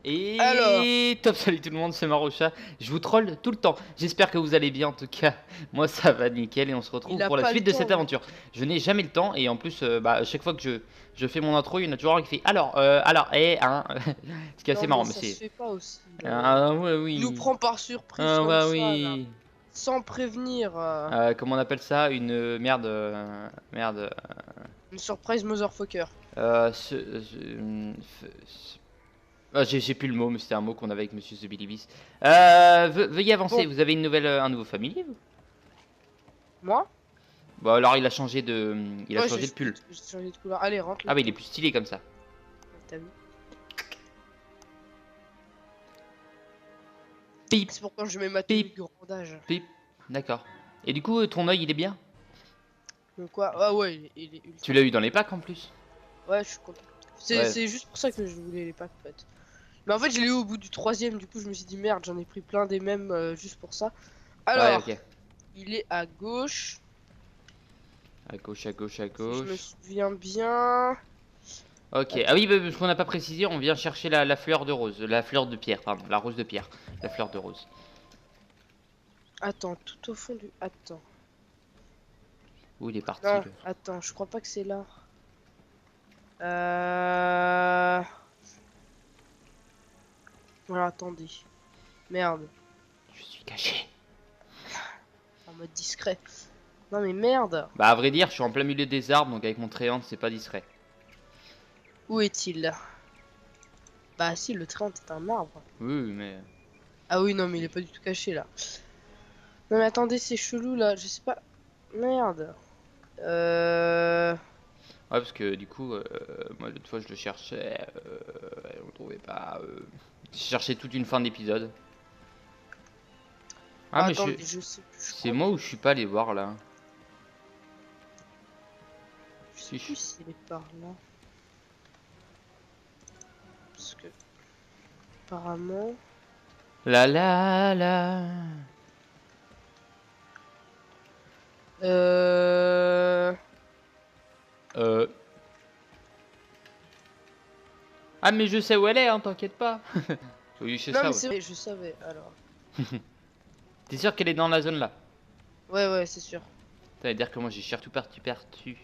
Alors, Et top, salut tout le monde, c'est Marocha. Je vous troll tout le temps. J'espère que vous allez bien en tout cas. Moi ça va nickel et on se retrouve il a pour la pas le suite de temps, cette lui. aventure. Je n'ai jamais le temps et en plus, à chaque fois que je fais mon intro, il y en a toujours un qui fait alors, hein. Ce qui est assez Non, mais marrant, mais ça se c'est. fait pas aussi. Ah ouais, Il nous oui. prend par surprise Ah comme ouais, ça, là. oui. Sans prévenir. Comment on appelle ça? Une merde. Merde. Une surprise motherfucker. Euh, ce- ce- Ah, j'ai plus le mot, mais c'était un mot qu'on avait avec Monsieur The Bilibis. Veuillez avancer. Bon, Vous avez une nouvelle, un nouveau familier, vous? moi? Bon, alors il a Ouais, changé de pull. j'ai changé de couleur. Allez, rentre Ah, bah il est là-dedans. plus stylé comme ça. T'as vu? Pip, C'est pourquoi je mets ma tenue pip, de grandage. pip. D'accord. Et du coup, ton œil, il est bien? Donc quoi? Ah ouais, il est Tu ultra. l'as eu dans les packs en plus? Ouais, je suis content. Ouais. C'est juste pour ça que je voulais les packs, en fait. Mais en fait, je l'ai eu au bout du troisième, du coup, je me suis dit merde, j'en ai pris plein des mêmes juste pour ça. Ouais, Alors, ok. il est à gauche. À gauche, à gauche, à Si je me gauche. souviens bien. Ok. Ah Attends. oui, bah, parce qu'on n'a pas précisé, on vient chercher la fleur de rose. La fleur de pierre, pardon. La rose de pierre. La fleur de rose. Attends, tout au fond du. Attends. Où il est parti, Non, le. attends, je crois pas que c'est là. Euh. Alors, attendez. Merde. Je suis caché. En mode discret. Non, mais merde. Bah, à vrai dire, je suis en plein milieu des arbres, donc avec mon tréant, c'est pas discret. Où est-il? Bah, si, le train est un arbre. Oui, mais. Ah oui, non, mais il est pas du tout caché là. Non, mais attendez, c'est chelou là. Je sais pas. Merde. Ouais, parce que du coup, moi l'autre fois je le cherchais, et on le trouvait pas. J'ai cherché toute une fin d'épisode. Ah, mais Attendez, je sais plus. Je c'est crois moi où que. je suis pas allé voir là. Je sais Si plus s'il est par là. Parce que. Apparemment. La la la. Euh. Euh. Ah, mais je sais où elle est, hein, t'inquiète pas. Oui, c'est Non, ça, mais ouais. c'est vrai, je savais alors. T'es sûr qu'elle est dans la zone là? Ouais, ouais, c'est sûr. Ça veut dire que moi j'ai cherché tout parti, perdu.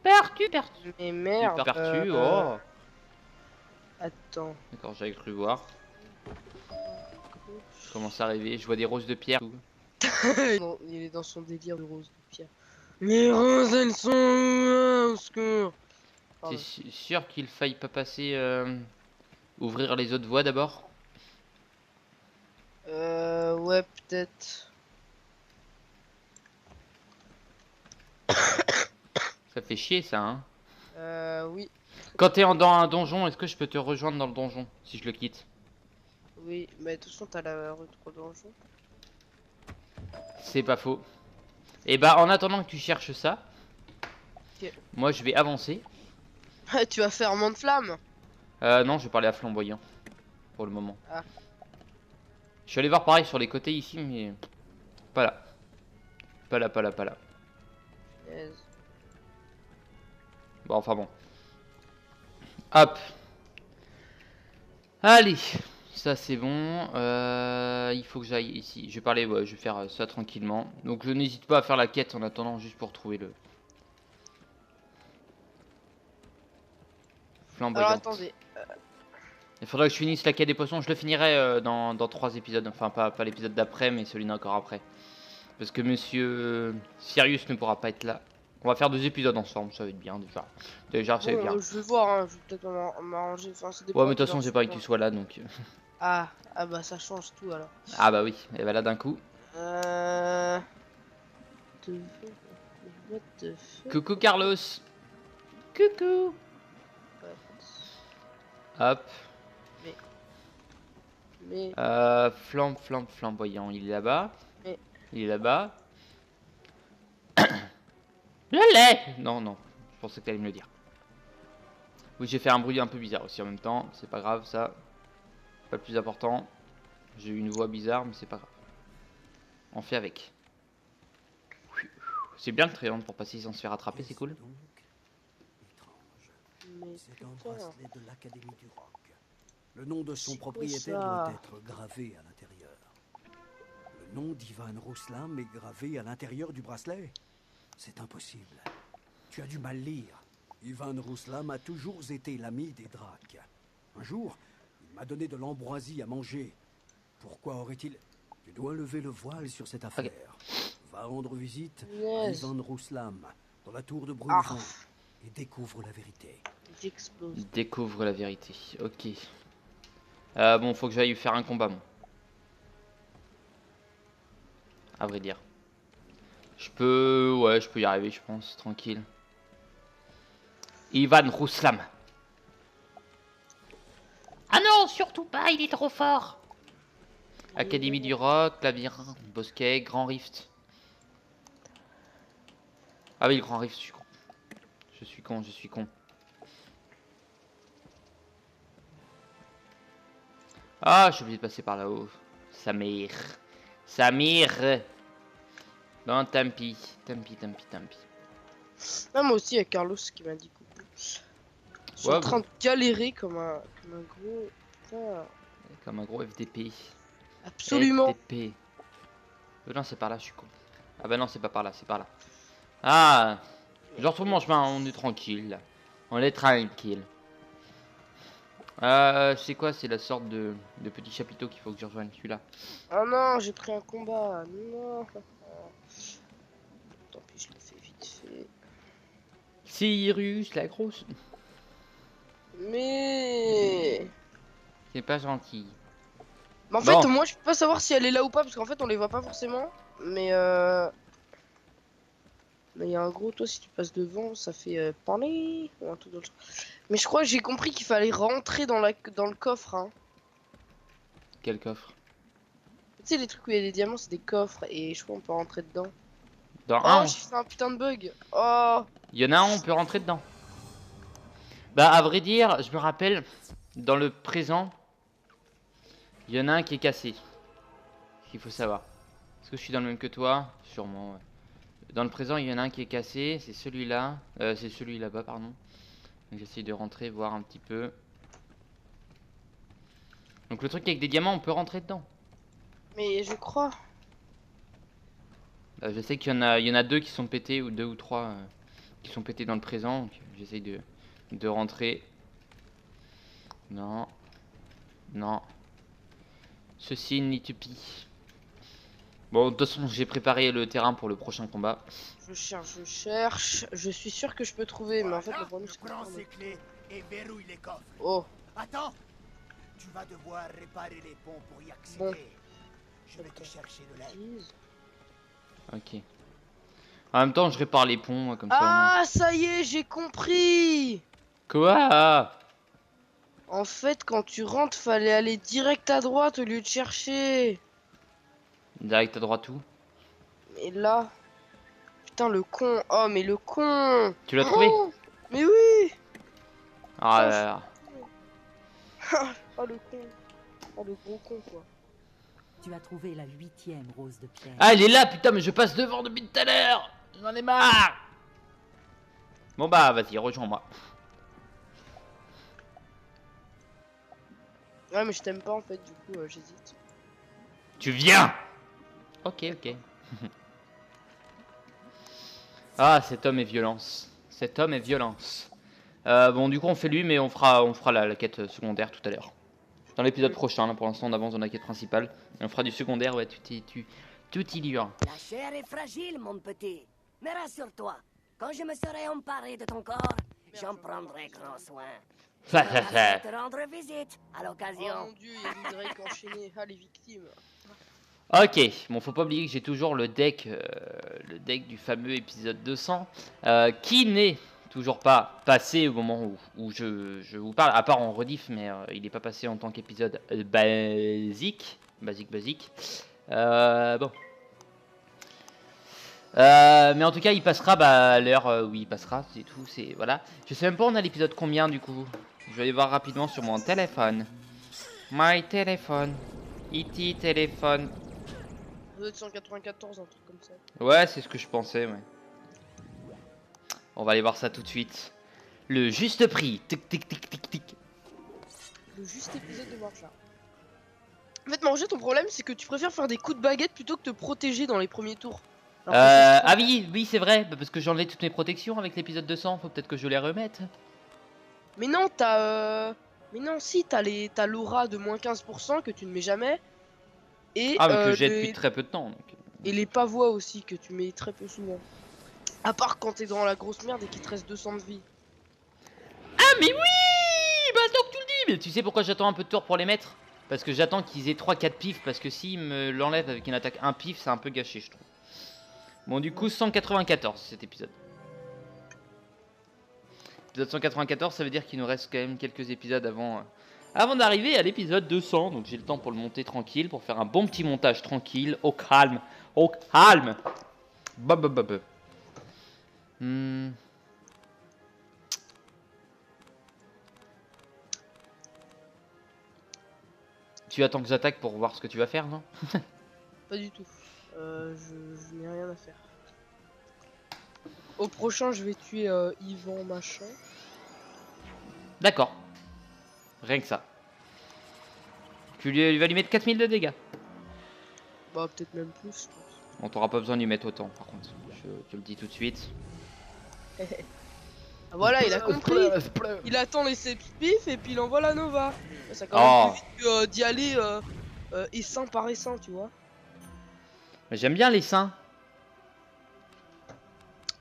Perdu, perdu. Mais merde. Perdu, oh. Attends. D'accord, j'avais cru voir. Je commence à rêver, je vois des roses de pierre. Non, il est dans son délire de rose de pierre. Les roses, elles sont où, au secours. T'es Pardon. sûr qu'il faille pas passer, ouvrir les autres voies d'abord? Ouais, peut-être. Ça fait chier ça, hein. Oui, Quand t'es dans un donjon, est-ce que je peux te rejoindre dans le donjon si je le quitte? oui. Mais de toute façon, t'as la route au donjon. C'est pas faux. Et bah en attendant que tu cherches ça, Ok. moi je vais avancer. Tu vas faire monde flamme. Non, je vais parler à flamboyant pour le moment. Ah. Je suis allé voir pareil sur les côtés ici, mais pas là. Pas là, pas là, pas là. Yes. Bon, enfin bon. Hop. Allez, ça c'est bon. Il faut que j'aille ici. Je vais parler, ouais, je vais faire ça tranquillement. Donc je n'hésite pas à faire la quête en attendant, juste pour trouver le Alors flamboyant. attendez. Il faudra que je finisse la quête des poissons. Je le finirai dans 3 épisodes. Enfin, pas l'épisode d'après, mais celui d'encore après. Parce que monsieur Sirius ne pourra pas être là. On va faire 2 épisodes ensemble, ça va être bien déjà. Déjà, c'est bien. Bon, je vais voir, hein. Je vais peut-être m'arranger. Enfin, ça dépend Ouais, mais à de toute quelle façon, heure j'ai tu pas envie que tu pars. sois là donc. Ah, ah bah ça change tout alors. Ah bah oui, et bah là d'un coup. Euh... What the fuck? Coucou Carlos. Coucou. Hop. Mais... Flamboyant, il est là-bas. Mais... Il est là-bas. Je l'ai. Non, non, je pensais que t'allais me le dire. Oui, j'ai fait un bruit un peu bizarre aussi en même temps. C'est pas grave, ça. Pas le plus important. J'ai eu une voix bizarre, mais c'est pas grave. On fait avec. C'est bien le triangle pour passer sans se faire attraper, c'est cool. Mais C'est un putain. bracelet de l'Académie du Rock. Le nom de son C'est quoi propriétaire ça? doit être gravé à l'intérieur. Le nom d'Ivan Rouslam est gravé à l'intérieur du bracelet? C'est impossible. Tu as du mal lire. Ivan Rouslam a toujours été l'ami des Dracs. Un jour, il m'a donné de l'ambroisie à manger. Pourquoi aurait-il... Tu dois lever le voile sur cette affaire. Va rendre visite à Yes. Ivan Rouslam dans la tour de Ah, Brûlevent et découvre la vérité. j'explose. Découvre la vérité. Ok. Bon, faut que j'aille faire un combat, moi. À vrai dire. Je peux... Ouais, je peux y arriver, je pense. Tranquille. Ivan Rouslam. Ah non, surtout pas, il est trop fort. Académie du Rock, Labyrinthe, Bosquet, Grand Rift. Ah oui, le Grand Rift, je suis con. Je suis con, je suis con. Ah, je suis obligé de passer par là-haut. Samir. Samir. Non, tant pis. Tant pis, tant pis, tant pis. Ah, moi aussi, il y a Carlos qui m'a dit coucou. Je suis Ouais, en train de galérer comme un gros. Putain, Comme un gros FDP. absolument. FDP. Non, c'est par là, je suis con. Ah bah non, c'est pas par là, c'est par là. Ah, je retrouve mon chemin, on est tranquille. Là. On est tranquille. C'est quoi? C'est la sorte de petit chapiteau qu'il faut que je rejoigne, celui-là. Ah non, j'ai pris un combat. Non. Tant pis, je le fais vite fait. Cyrus, la grosse. Mais. C'est pas gentil. Mais en Bon. fait, moi, je peux pas savoir si elle est là ou pas parce qu'en fait, on les voit pas forcément. Mais il y a un gros toit, si tu passes devant, ça fait parler ou un truc dans le genre. Mais je crois que j'ai compris qu'il fallait rentrer dans le coffre. Hein. Quel coffre? Tu sais, les trucs où il y a des diamants, c'est des coffres et je crois qu'on peut rentrer dedans. Dans Oh, un, j'ai fait un putain de bug. Oh, il y en a un, on peut rentrer dedans. Bah, à vrai dire, je me rappelle, dans le présent, il y en a un qui est cassé. Il faut savoir. Est-ce que je suis dans le même que toi? Sûrement, ouais. Dans le présent, il y en a un qui est cassé, c'est celui-là. C'est celui là-bas, pardon. Donc j'essaye de rentrer, voir un petit peu. Donc le truc avec des diamants, on peut rentrer dedans. mais je crois. Je sais qu'il y en a deux qui sont pétés, ou deux ou trois qui sont pétés dans le présent. Donc j'essaye de rentrer. Non. Non. Ceci n'est utopie. Bon, de toute façon, j'ai préparé le terrain pour le prochain combat. Je cherche, je cherche. Je suis sûr que je peux trouver, mais en fait, le problème c'est Prends que. ces clés et verrouille les coffres. Oh, Attends, tu vas devoir réparer les ponts pour y accéder. Bon. Je vais te chercher de l'aide. jeez. Ok. En même temps, je répare les ponts, moi, comme ça. Ah, ça y est, j'ai compris. Quoi? En fait, quand tu rentres, fallait aller direct à droite au lieu de chercher. Direct à droite où? Mais là. Putain, le con. Oh, mais le con. Tu l'as trouvé? Oh, mais oui. Ah là là. Oh, le con. Oh, le gros con, quoi. Tu as trouvé la 8e rose de pierre. Ah, elle est là, putain, mais je passe devant depuis tout à l'heure. J'en ai marre. Bon bah, vas-y, rejoins-moi. Ouais, mais je t'aime pas en fait, du coup, j'hésite. Tu viens? Ok, ok. Ah, cet homme est violence. Cet homme est violence. Bon, du coup, on fait lui, mais on fera la quête secondaire tout à l'heure. Dans l'épisode prochain, là, pour l'instant, on avance dans la quête principale. Et on fera du secondaire, ouais, tout y dure. La chair est fragile, mon petit. Mais rassure-toi, quand je me serai emparé de ton corps, j'en prendrai grand soin. Je vais te rendre visite à Oh l'occasion. mon dieu, il y a des Drake enchaînés. Ah, les victimes. Ok, bon, faut pas oublier que j'ai toujours le deck du fameux épisode 200, qui n'est toujours pas passé au moment où je vous parle, à part en rediff, mais il n'est pas passé en tant qu'épisode basique. Bon. Mais en tout cas, il passera à l'heure où il passera, c'est tout, c'est voilà. Je sais même pas on a l'épisode combien du coup. Je vais aller voir rapidement sur mon téléphone. My téléphone. E.T. téléphone. Vous êtes 194, un truc comme ça. Ouais, c'est ce que je pensais, ouais. On va aller voir ça tout de suite. Le juste prix. Tic tic tic tic tic. Le juste épisode de Marja. En fait, Manger, ton problème, c'est que tu préfères faire des coups de baguette plutôt que te protéger dans les premiers tours. Alors que ça, Ah oui, c'est vrai, bah, parce que j'ai enlevé toutes mes protections avec l'épisode 200, faut peut-être que je les remette. Mais non, t'as. Mais non, si, t'as l'aura de moins 15% que tu ne mets jamais. Et, Ah, mais que j'ai depuis très peu de temps. Donc. et les pavois aussi, que tu mets très peu souvent. À part quand t'es dans la grosse merde et qu'il te reste 200 de vie. Ah, mais oui! Bah, donc tu le dis! Mais tu sais pourquoi j'attends un peu de tour pour les mettre? Parce que j'attends qu'ils aient 3-4 pifs, parce que s'ils me l'enlèvent avec une attaque 1 pif, c'est un peu gâché, je trouve. Bon, du coup, 194 cet épisode. Épisode 194, ça veut dire qu'il nous reste quand même quelques épisodes avant d'arriver à l'épisode 200. Donc j'ai le temps pour le monter tranquille, pour faire un bon petit montage tranquille, au calme. Au calme. Bah. Tu attends que j'attaque pour voir ce que tu vas faire, non? Pas du tout. Je n'ai rien à faire. Au prochain, je vais tuer Yvan machin. D'accord. Rien que ça. Tu vas lui mettre 4000 de dégâts. Bah, peut-être même plus, je pense. On t'aura pas besoin de lui mettre autant, par contre. Je le dis tout de suite. Ah, voilà, il a compris. Il attend les pif et puis il envoie la Nova. Ça quand même plus vite que d'y aller essaim par essaim, tu vois. Mais j'aime bien les seins.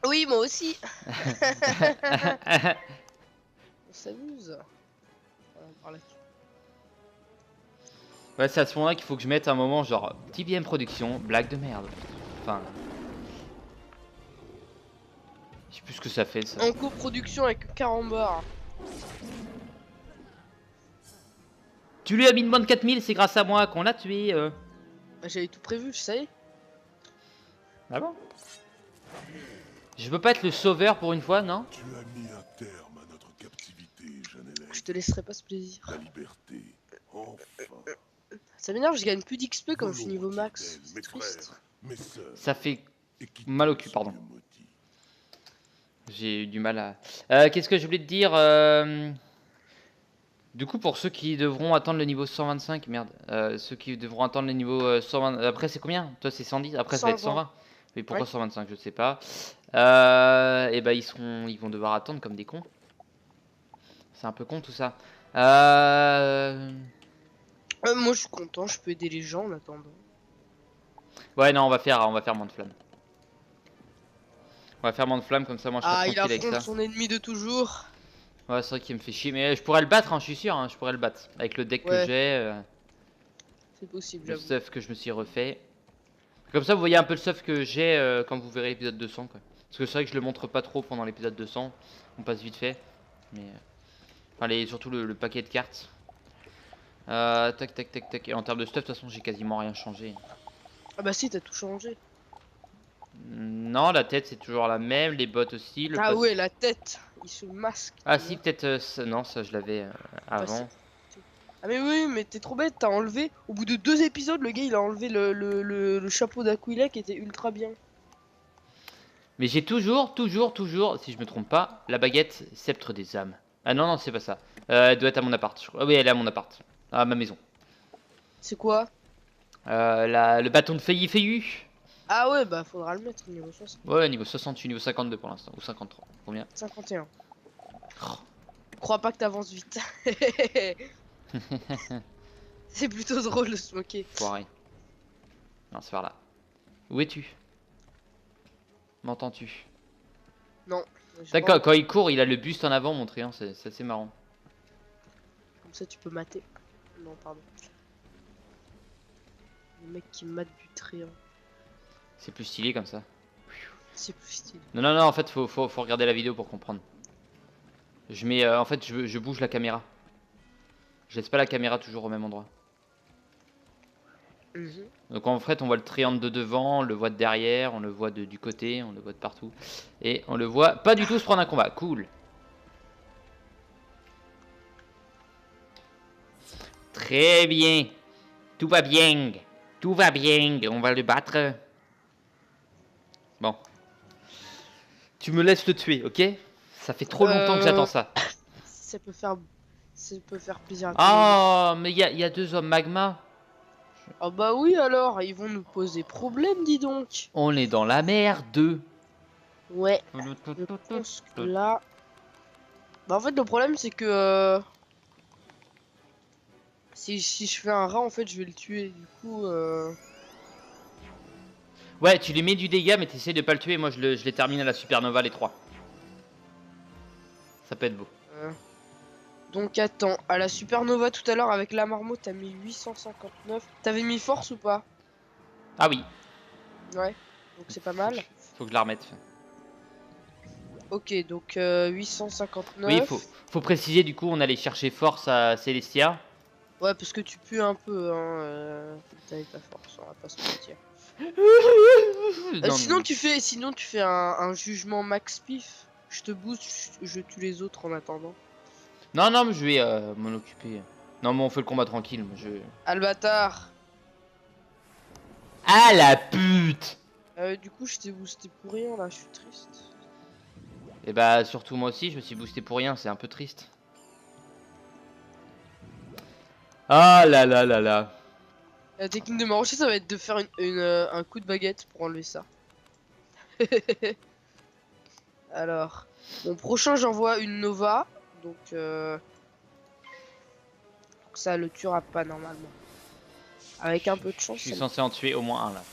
Oui, moi aussi. On s'amuse. Voilà, par là-dessus. Ouais, c'est à ce moment-là qu'il faut que je mette un moment genre TBM Production, blague de merde. Enfin. Je sais plus ce que ça fait ça. En coproduction avec Carambar. Tu lui as mis une bonne 4000, c'est grâce à moi qu'on l'a tué. Bah, j'avais tout prévu, je sais. Ah bon? Je peux pas être le sauveur pour une fois, non? Tu as mis un terme à notre captivité, jeune élève. Je te laisserai pas ce plaisir. La liberté, enfin. Ça m'énerve, je gagne plus d'XP comme je suis niveau max. Mes C'est triste. frères, mes sœurs, Ça fait et qui mal au cul, pardon. me maudit. J'ai eu du mal à... Qu'est-ce que je voulais te dire Du coup, pour ceux qui devront attendre le niveau 125, merde. Ceux qui devront attendre le niveau 120... Après, c'est combien? Toi, c'est 110. Après, ça va être 120. Mais pourquoi Ouais. 125? Je sais pas. Et bah, ils vont devoir attendre comme des cons. C'est un peu con tout ça. Moi je suis content, je peux aider les gens en attendant. Ouais, non, on va faire moins de flammes. On va faire moins de flammes, comme ça, moi, je serai Ah, il tranquille avec affronte ça. son ennemi de toujours. Ouais, c'est vrai qu'il me fait chier. Mais je pourrais le battre, hein, je suis sûr. Hein, je pourrais le battre. Avec le deck Ouais. que j'ai. C'est possible, Le j'avoue. stuff que je me suis refait. Comme ça, vous voyez un peu le stuff que j'ai quand vous verrez l'épisode 200. Quoi. Parce que c'est vrai que je le montre pas trop pendant l'épisode 200. On passe vite fait. Mais. Enfin, surtout le paquet de cartes. Tac. Et en termes de stuff, de toute façon, j'ai quasiment rien changé. Ah bah si, t'as tout changé. Non, la tête c'est toujours la même. Les bottes aussi. Le Ah passe- ouais, la tête, il se masque. Ah, tu si, vois. peut-être. Non, ça je l'avais avant. Ah mais oui, mais t'es trop bête, t'as enlevé. Au bout de 2 épisodes, le gars il a enlevé le chapeau d'Aquila qui était ultra bien. Mais j'ai toujours, si je me trompe pas, la baguette sceptre des âmes. Ah non, c'est pas ça. Elle doit être à mon appart. Je crois. Ah oui, elle est à mon appart. À ma maison. C'est quoi? Le bâton de Feuillu. Ah ouais, bah faudra le mettre niveau 60. Ouais, niveau 68, niveau 52 pour l'instant. Ou 53. Combien? 51. Oh. Crois pas que t'avances vite. C'est plutôt drôle de se moquer. Foiré. Non, c'est par là. Où es-tu? M'entends-tu? Non. j'ai D'accord, pas- quand il court, il a le buste en avant, mon triangle, c'est assez marrant. Comme ça tu peux mater. Non, pardon. Le mec qui mate du triangle. C'est plus stylé comme ça. C'est plus stylé. Non, en fait, faut regarder la vidéo pour comprendre. Je mets, en fait, je bouge la caméra. Je laisse pas la caméra toujours au même endroit. Mhm. Donc en fait, on voit le triangle de devant, on le voit de derrière, on le voit du côté, on le voit de partout. Et on le voit pas du tout se prendre un combat. Cool. Très bien. Tout va bien. Tout va bien. On va le battre. Bon. Tu me laisses le tuer, ok? Ça fait trop longtemps que j'attends ça. Ça peut faire Ça peut faire plaisir à tout le monde. Oh, mais il y a 2 hommes magma. Ah bah oui alors, ils vont nous poser problème, dis donc. On est dans la merde. Ouais, je pense que là... Bah en fait le problème c'est que... Si je fais un rat en fait je vais le tuer, du coup... Ouais, tu lui mets du dégât, mais t'essayes de pas le tuer. Moi, je les termine à la supernova, les 3. Ça peut être beau. Donc attends, à la supernova tout à l'heure avec la marmotte t'as mis 859. T'avais mis force ou pas? Ah oui. Ouais, donc c'est pas mal. Faut que je la remette. Ok, donc 859. Oui, faut préciser, du coup, on allait chercher force à Célestia. Ouais, parce que tu pues un peu, hein. T'avais ta force, on va pas se mentir. Non, sinon tu fais un jugement max pif. Je te booste, je tue les autres en attendant. non, mais je vais m'en occuper. Non, mais on fait le combat tranquille. Moi, Ah le bâtard. Ah la pute! Du coup je t'ai boosté pour rien là, je suis triste. Et bah, surtout moi aussi, je me suis boosté pour rien. C'est un peu triste. Ah là là là là. La technique de Marocher ça va être de faire un coup de baguette pour enlever ça. Alors, mon prochain j'envoie une Nova, donc ça le tuera pas normalement. Avec un peu de chance. Je suis censé en tuer au moins un là.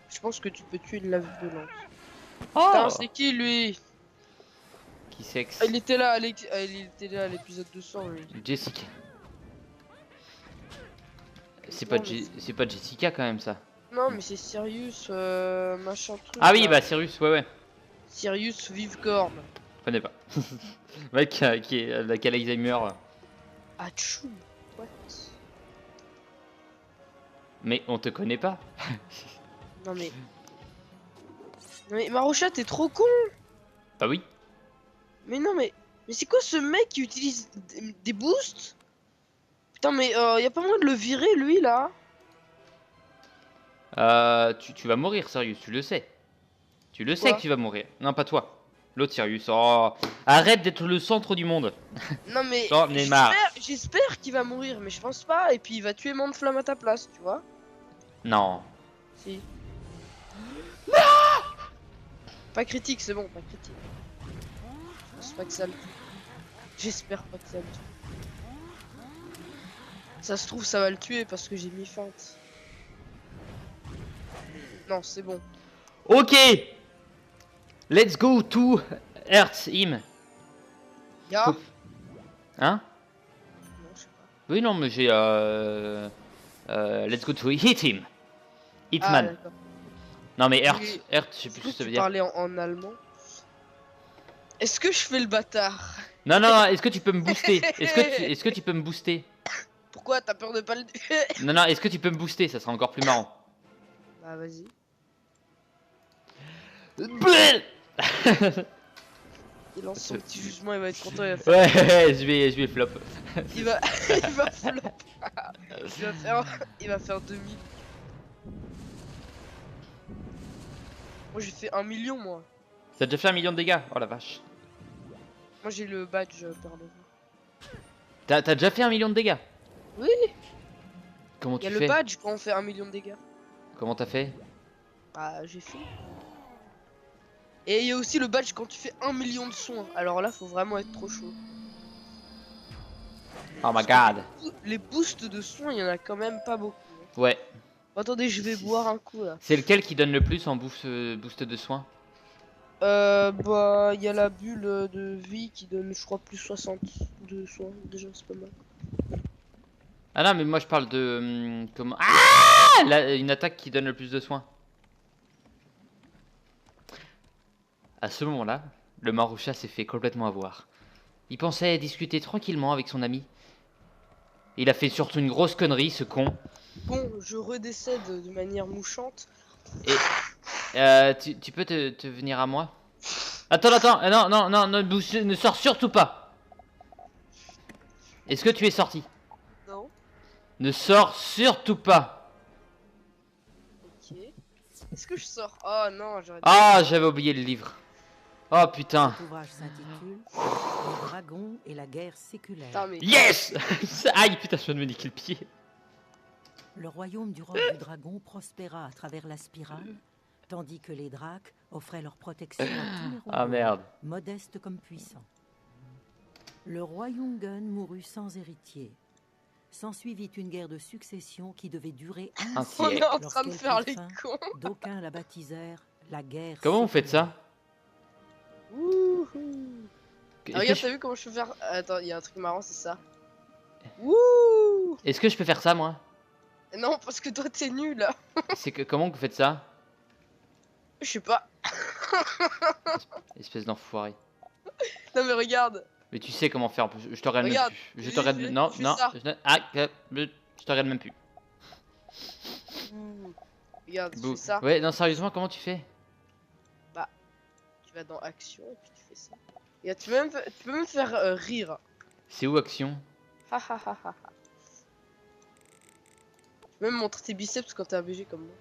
Je pense que tu peux tuer une lave de lance. Oh! Putain, c'est qui lui? Qui sexe? Ah, il était là à l'épisode 200 lui. Jessica. C'est Non, pas, c'est pas Jessica quand même ça. Non mais c'est Sirius machin truc. Ah oui, là. bah Sirius, ouais. Sirius Vivecorn. Je connais pas. Mec qui a Alzheimer. Achou. What? Mais on te connaît pas. Non mais... Non mais Marocha t'es trop con. Bah oui. Mais non mais... Mais c'est quoi ce mec qui utilise des boosts? Putain mais y a pas moyen de le virer lui là? Tu vas mourir, Sirius, tu le sais. Tu le sais Quoi? que tu vas mourir. Non, pas toi. L'autre Sirius. Oh, arrête d'être le centre du monde. Non mais... J'en ai marre. J'espère qu'il va mourir mais je pense pas. Et puis il va tuer Flamme à ta place, tu vois? Non. Si. Pas critique, c'est bon, pas critique. Je pense pas que ça le tue. J'espère pas que ça le tue. Ça se trouve, ça va le tuer parce que j'ai mis feinte. Non, c'est bon. Ok. Let's go to Earth him. Ya. Hein? Non, je sais pas. Oui, non, mais j'ai let's go to hit him. Ah, Hitman. d'accord. Non, mais Earth, Oui. Earth, je sais plus ce que ça veut dire. Parler en allemand. Est-ce que je fais le bâtard? Non, non, non, est-ce que tu peux me booster? Est-ce que tu peux me booster? Pourquoi t'as peur de pas le... Non, non, est-ce que tu peux me booster? Ça sera encore plus marrant. Bah vas-y. Il lance son petit jugement, il va être content, il va faire... Ouais, je vais flop. Il va flop. Il va faire 2000. Moi j'ai fait 1 million moi. T'as déjà fait 1 million de dégâts? Oh la vache. Moi j'ai le badge père de vous. T'as déjà fait 1 million de dégâts? Oui. Comment Il y tu a fais? le badge quand on fait 1 million de dégâts. Comment t'as fait? Bah j'ai fait. Et il y a aussi le badge quand tu fais 1 million de soins. Alors là faut vraiment être trop chaud. Oh my god. Les boosts de soins il y en a quand même pas beaucoup. Ouais. Attendez, je vais boire un coup là. C'est lequel qui donne le plus en boost de soins? Bah il y a la bulle de vie qui donne je crois plus 60 de soins. Déjà c'est pas mal. Ah non, mais moi je parle de... comment... Ah une attaque qui donne le plus de soins. À ce moment-là, le Marusha s'est fait complètement avoir. Il pensait discuter tranquillement avec son ami. Il a fait surtout une grosse connerie, ce con. Bon, je redécède de manière mouchante. Et tu peux te venir à moi? Attends, non, ne sors surtout pas. Est-ce que tu es sorti? Non. Ne sors surtout pas. Ok. Est-ce que je sors? Oh non, j'aurais... Ah, j'avais oublié le livre. Oh putain. Cet ouvrage s'intitule Les dragons et la guerre séculaire. Putain, mais... Yes. Aïe putain, je viens de me niquer le pied. Le royaume du roc du dragon prospéra à travers la spirale, tandis que les dracs offraient leur protection à tous les royaumes, Ah merde. modestes comme puissants. Le roi Yungen mourut sans héritier. S'ensuivit une guerre de succession qui devait durer Un un On est siècle. en train de Lorsqu'elle faire prit les fin, cons. D'aucuns la baptisèrent la guerre Comment vous faites ça? Wouhou. Est-ce Ah, que regarde, je- t'as vu comment je peux faire? Attends, il y a un truc marrant, c'est ça. Wouh. Est-ce que je peux faire ça moi? Non, parce que toi t'es nul. C'est que comment vous faites ça? Je sais pas. Espèce d'enfoiré. Non mais regarde. Mais tu sais comment faire. Je te regarde même Regarde, plus. Je te regarde. fais- Non, fais non. ça. Je te regarde même plus. Regarde, tu Bouh. fais ça. Ouais, non, sérieusement, comment tu fais? Tu vas dans action et puis tu fais ça. Et tu peux même faire rire. C'est où action? Ha ha ha ha ha. Tu peux même montrer tes biceps quand t'es un BG comme moi.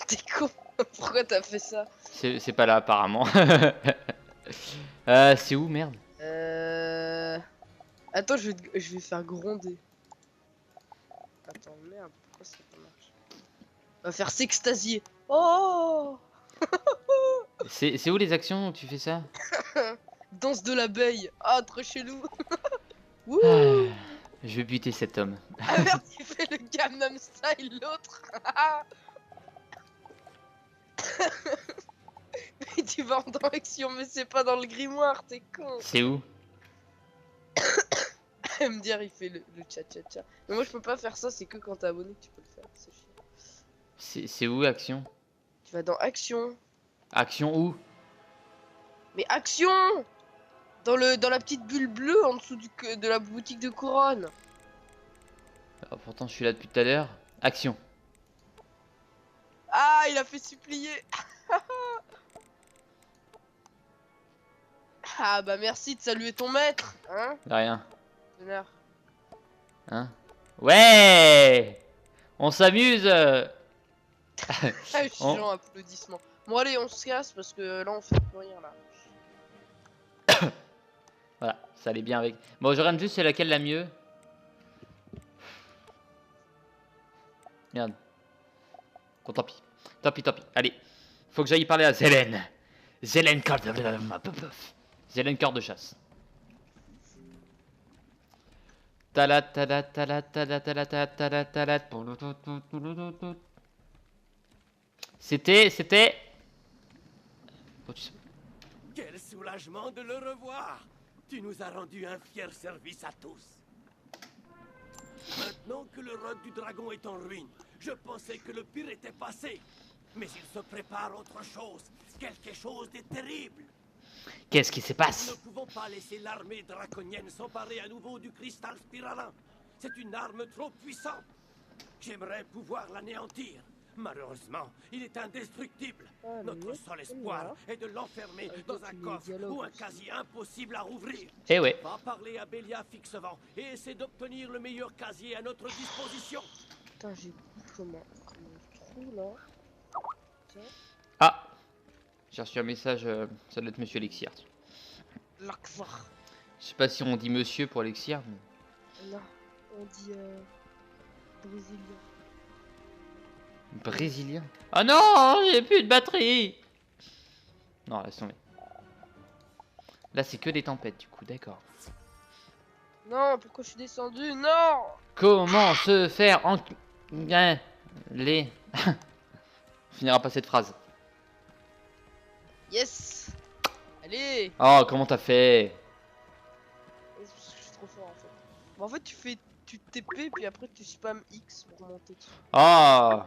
T'es con. Pourquoi t'as fait ça? C'est pas là apparemment. C'est où merde? Attends, je vais faire gronder. Attends, merde, pourquoi ça marche? On va faire s'extasier. Oh! C'est où les actions où tu fais ça? Danse de l'abeille. Ah, trop chelou. Wouh! Ah, je vais buter cet homme. Ah merde, il fait le Gangnam Style, l'autre. Mais tu vas en action, mais c'est pas dans le grimoire, t'es con. C'est où? Me dire, il fait le tcha-tcha-tcha. Mais moi, je peux pas faire ça, c'est que quand t'es abonné que tu peux le faire. C'est chiant. C'est où action? Tu vas dans action. Action où? Mais action! Dans la petite bulle bleue en dessous de la boutique de couronne. Ah, pourtant je suis là depuis tout à l'heure. Action. Ah, il a fait supplier. Ah bah merci de saluer ton maître, hein? Y'a rien. Connard. Hein? Ouais! On s'amuse! Ah, je suis On- genre applaudissements. Bon allez, on se casse parce que là on fait plus rien là. Voilà, ça allait bien avec. Bon, je regarde juste c'est laquelle la mieux. Merde. Bon, tant pis. Tant pis, tant pis. Allez. Faut que j'aille parler à Zélène. Zélène cœur de... Zélène cœur de chasse. Talat, talat, talat, talat, talat, talat, talat, talat. C'était... Oh, tu sais- Quel soulagement de le revoir! Tu nous as rendu un fier service à tous. Maintenant que le roc du dragon est en ruine, je pensais que le pire était passé. Mais il se prépare autre chose, quelque chose de terrible. Qu'est-ce qui se Nous passe? ne pouvons pas laisser l'armée draconienne s'emparer à nouveau du cristal spiralin. C'est une arme trop puissante. J'aimerais pouvoir l'anéantir. Malheureusement, il est indestructible. Ah, Notre mais seul espoir est de l'enfermer dans un tous les coffre dialogues ou un aussi. casier impossible à rouvrir. Eh ouais. Va parler à Bélia Fixevent et essaie d'obtenir le meilleur casier à notre disposition. Putain, j'ai comment trou là. Ah! J'ai reçu un message, ça doit être Monsieur Elixir. L'Axar. Je sais pas si on dit monsieur pour Elixir. Mais... Non, on dit brésilien. Brésilien. Ah non, j'ai plus de batterie. Non, laisse tomber. Là, c'est que des tempêtes, du coup, d'accord. Non, pourquoi je suis descendu? Non! Comment se faire en... les... On finira pas cette phrase. Yes! Allez! Oh, comment t'as fait? Je suis trop fort en fait. Bon, en fait, tu TP puis après tu spam X pour monter dessus. Ah.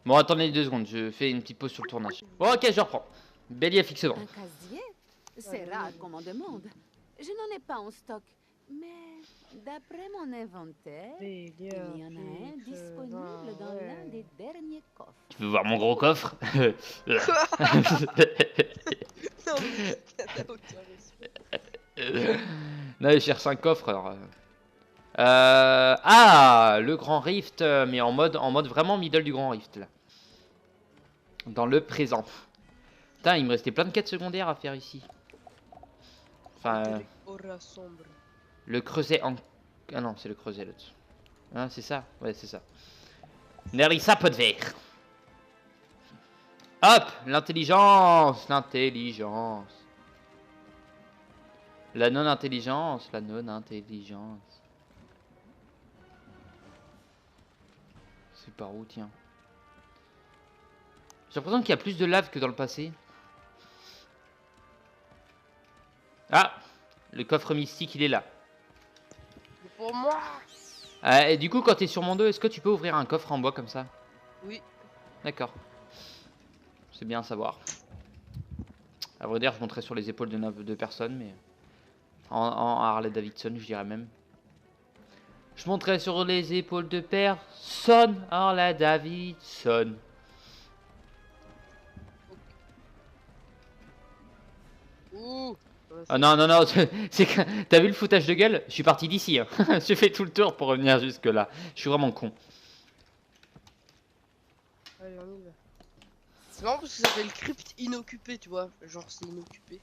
Bon, attendez 2 secondes, je fais une petite pause sur le tournage. Bon, ok, je reprends. Bélier fixement. Un casier? C'est rare qu'on m'en demande. Je n'en ai pas en stock. Mais d'après mon inventaire, il y en a un disponible dans l'un des derniers coffres. Tu veux voir mon gros coffre? Non, mais t'as aucun respect. Non, je cherche un coffre. Alors, ah, le Grand Rift, mais en mode vraiment middle du Grand Rift là. Dans le présent. Putain, il me restait plein de quêtes secondaires à faire ici. Enfin, le creuset en... Ah non, c'est le creuset là-dessus. Hein, c'est ça? Ouais, c'est ça. Nerissa pot de verre. Hop, l'intelligence, l'intelligence. La non-intelligence, la non-intelligence. C'est par où, tiens? J'ai l'impression qu'il y a plus de lave que dans le passé. Ah, le coffre mystique, il est là. Pour moi. Et du coup, quand tu es sur mon dos, est-ce que tu peux ouvrir un coffre en bois comme ça? Oui. D'accord. C'est bien à savoir. À vrai dire, je monterai sur les épaules de personnes, mais... En Harley Davidson, je dirais même. Je monterai sur les épaules de personne, Harley Davidson. Ouh. Ah non, non, non, c'est que... T'as vu le foutage de gueule? Je suis parti d'ici. Hein. J'ai fait tout le tour pour revenir jusque là. Je suis vraiment con. Allez, on y va. C'est marrant parce que ça s'appelle crypte inoccupé, tu vois. Genre, c'est inoccupé.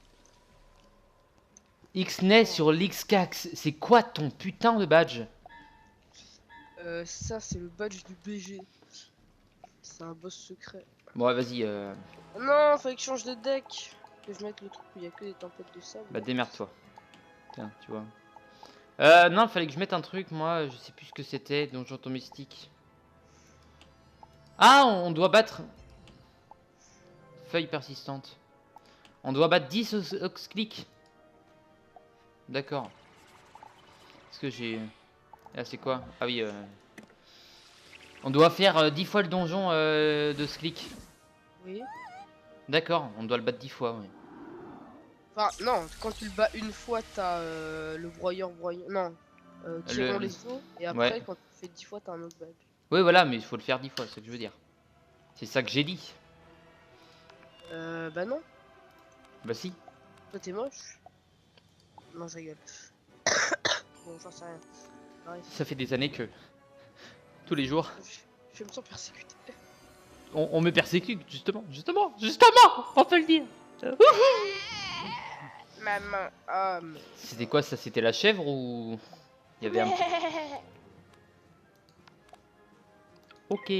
Xnay sur l'Xcax, c'est quoi ton putain de badge? Ça, c'est le badge du BG. C'est un boss secret. Bon, ouais, vas-y. Non, fallait que je change de deck. Que je mette le truc où il y a que des tempêtes de sable. Bah, démerde-toi. Tiens, tu vois. Non, fallait que je mette un truc, moi, je sais plus ce que c'était, Donjon Mystique. Ah, on doit battre... Feuille persistante. On doit battre 10 Oxclick. D'accord. Est-ce que j'ai... Ah, c'est quoi? Ah oui, on doit faire 10 fois le donjon de Sklick. Oui. D'accord, on doit le battre 10 fois, oui. Enfin, non, quand tu le bats une fois, t'as le broyeur. Non, tirons les os. Et après, ouais. Quand tu fais 10 fois, t'as un autre badge. Oui, voilà, mais il faut le faire 10 fois, c'est ce que je veux dire. C'est ça que j'ai dit. Bah non. Bah si. Toi, t'es moche. Non, je rigole. Bon, j'en sais rien. Bref. Ça fait des années que... Tous les jours... Je me sens persécuté. On me persécute, justement, on peut le dire. Maman, C'était quoi ça? C'était la chèvre ou... Il y avait un... Ok.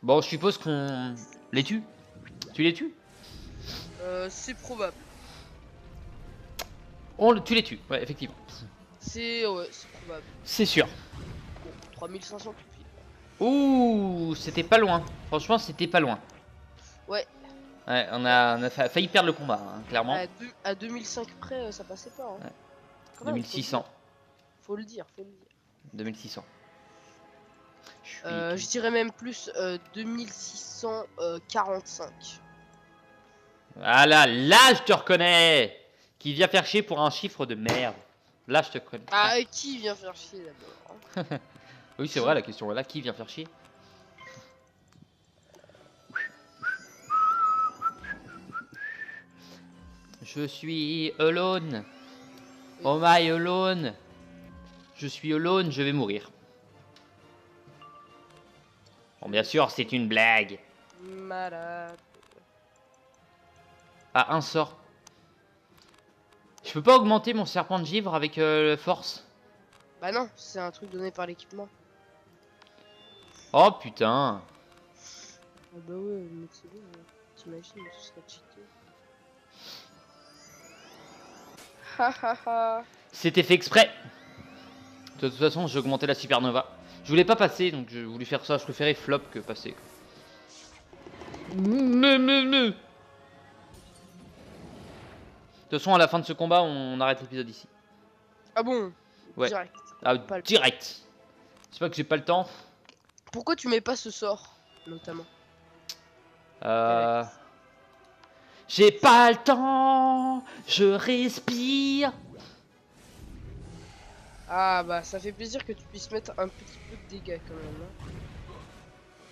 Bon, je suppose qu'on les tue. Tu les tues? C'est probable. Tu les tues, ouais, effectivement. C'est probable. C'est sûr. Bon, 3500 pupilles. Ouh, c'était pas loin. Franchement, c'était pas loin. Ouais. Ouais, on a failli perdre le combat, hein, clairement. À 2005 près, ça passait pas. Hein. Ouais. 2600. Faut le dire, 2600. Je dirais même plus 2645. Voilà, là je te reconnais. Qui vient faire chier pour un chiffre de merde. Là je te connais. Ah, qui vient faire chier d'abord? Oui, c'est vrai, la question est là. Qui vient faire chier? Je suis alone. Oh my alone. Je suis alone, je vais mourir. Bon, bien sûr, c'est une blague. Malade. Ah, un sort. Je peux pas augmenter mon serpent de givre avec force? Bah non, c'est un truc donné par l'équipement. Oh putain. Ah bah ouais, mais c'est bon, t'imagines, ce serait cheaté. Hahaha. C'était fait exprès. De toute façon, j'ai augmenté la supernova. Je voulais pas passer, donc je voulais faire ça. Je préférais flop que passer. De toute façon, à la fin de ce combat, on arrête l'épisode ici. Ah bon? Ouais. Direct. Ah, direct. C'est pas que j'ai pas le temps. Pourquoi tu mets pas ce sort, notamment? J'ai pas le temps. Je respire. Ah bah ça fait plaisir que tu puisses mettre un petit peu de dégâts quand même. Hein.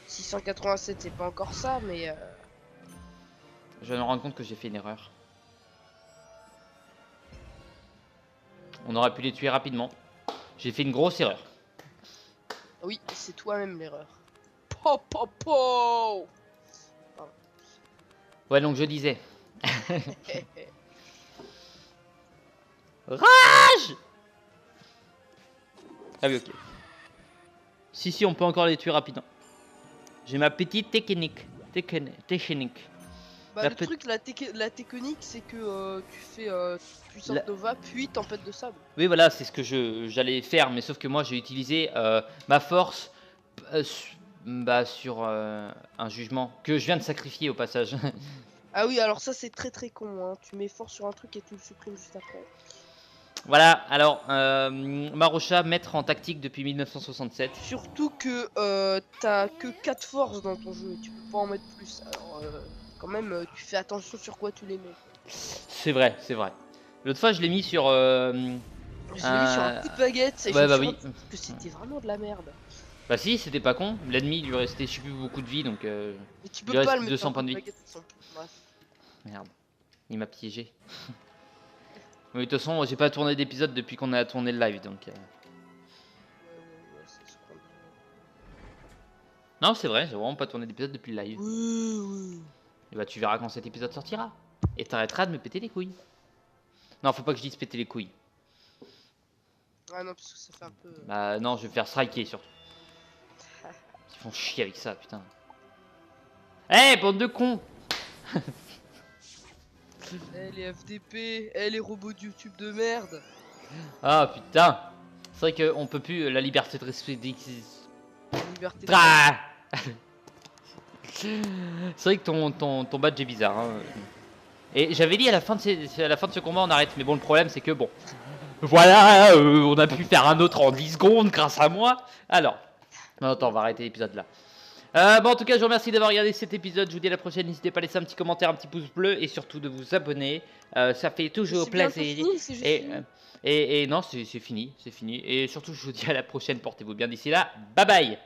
687 c'est pas encore ça, mais... Je vais me rendre compte que j'ai fait une erreur. On aurait pu les tuer rapidement. J'ai fait une grosse erreur. Oui, c'est toi-même l'erreur. Po po po. Ouais, donc je disais. Rage! Ah oui, ok. Si, on peut encore les tuer rapidement. J'ai ma petite technique. Technique. Bah, le truc, la technique, c'est que tu fais puissante Nova, puis tempête de sable. Oui, voilà, c'est ce que j'allais faire, mais sauf que moi j'ai utilisé ma force sur un jugement que je viens de sacrifier au passage. Ah oui, alors ça c'est très con, hein. Tu mets force sur un truc et tu le supprimes juste après. Voilà, alors Marosha, maître en tactique depuis 1967. Surtout que t'as que 4 forces dans ton jeu, tu peux pas en mettre plus. Alors quand même, tu fais attention sur quoi tu les mets. C'est vrai, c'est vrai. L'autre fois je l'ai mis sur... Je l'ai mis sur un coup de baguette, et ouais, je me suis rendu compte que c'était vraiment de la merde. Bah si, c'était pas con. L'ennemi lui restait je sais plus beaucoup de vie, donc mais tu peux pas le mettre 200 points de vie. baguette, bref. Merde, il m'a piégé. Mais de toute façon, j'ai pas tourné d'épisode depuis qu'on a tourné le live, donc... Non, c'est vrai, j'ai vraiment pas tourné d'épisode depuis le live. Et bah tu verras quand cet épisode sortira. Et t'arrêteras de me péter les couilles. Non, faut pas que je dise péter les couilles. Ah non, parce que ça fait un peu... Bah non, je vais faire striker surtout. Ils font chier avec ça, putain. Eh, bande de cons. Eh les FDP, eh les robots de YouTube de merde. Ah putain. C'est vrai qu'on peut plus la liberté de respect. Liberté. Ah. C'est vrai que ton badge est bizarre. Hein. Et j'avais dit à la fin de ce combat on arrête. Mais bon, le problème c'est que bon. Voilà, on a pu faire un autre en 10 secondes grâce à moi. Alors, attends, on va arrêter l'épisode là. Bon, en tout cas, je vous remercie d'avoir regardé cet épisode. Je vous dis à la prochaine. N'hésitez pas à laisser un petit commentaire, un petit pouce bleu et surtout de vous abonner. Ça fait toujours plaisir. Et non, c'est fini, c'est fini. Et surtout, je vous dis à la prochaine. Portez-vous bien d'ici là. Bye bye.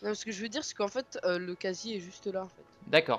Non, ce que je veux dire, c'est qu'en fait, le casier est juste là. En fait. D'accord.